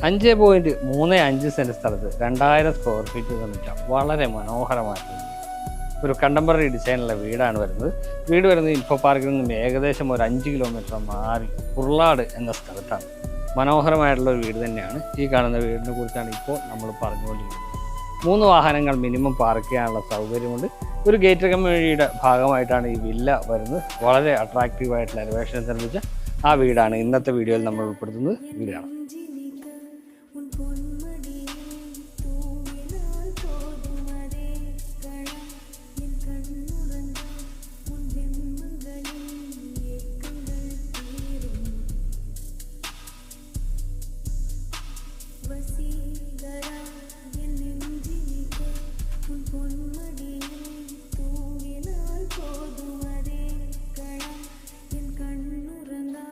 5.35 cent സ്ഥലത്ത് 2000 square feet നിർമ്മിച്ച വളരെ മനോഹരമായിട്ടുള്ള ഒരു കണ്ടംപററി ഡിസൈനുള്ള വീടാണ് വരുന്നത്. വീട് വരുന്നത് ഇൻഫോ പാർക്കിൽ നിന്നും ഏകദേശം ഒരു 5 കിലോമീറ്റർ മാറി ഉരുളാട് എന്ന സ്ഥലത്താണ്. മനോഹരമായിട്ടുള്ള ഒരു വീട് തന്നെയാണ്. ഈ കാണുന്ന വീടിനെ കുറിച്ചാണ് ഇപ്പോൾ നമ്മൾ പറഞ്ഞുകൊണ്ടിരിക്കുന്നത്. 3 വാഹനങ്ങൾ മിനിമം പാർക്ക് ചെയ്യാനുള്ള സൗകര്യമുണ്ട്. ഒരു ഗേറ്റഡ് കമ്മ്യൂണിറ്റിയുടെ ഭാഗമായിട്ടാണ് ഈ വില്ല വരുന്നത്. വളരെ അട്രാക്റ്റീവായിട്ടുള്ള എലിവേഷൻ നിർമ്മിച്ച ആ വീടാണ് ഇന്നത്തെ വീഡിയോയിൽ നമ്മൾ ഉൾപ്പെടുത്തുന്നത്. വീടാണ്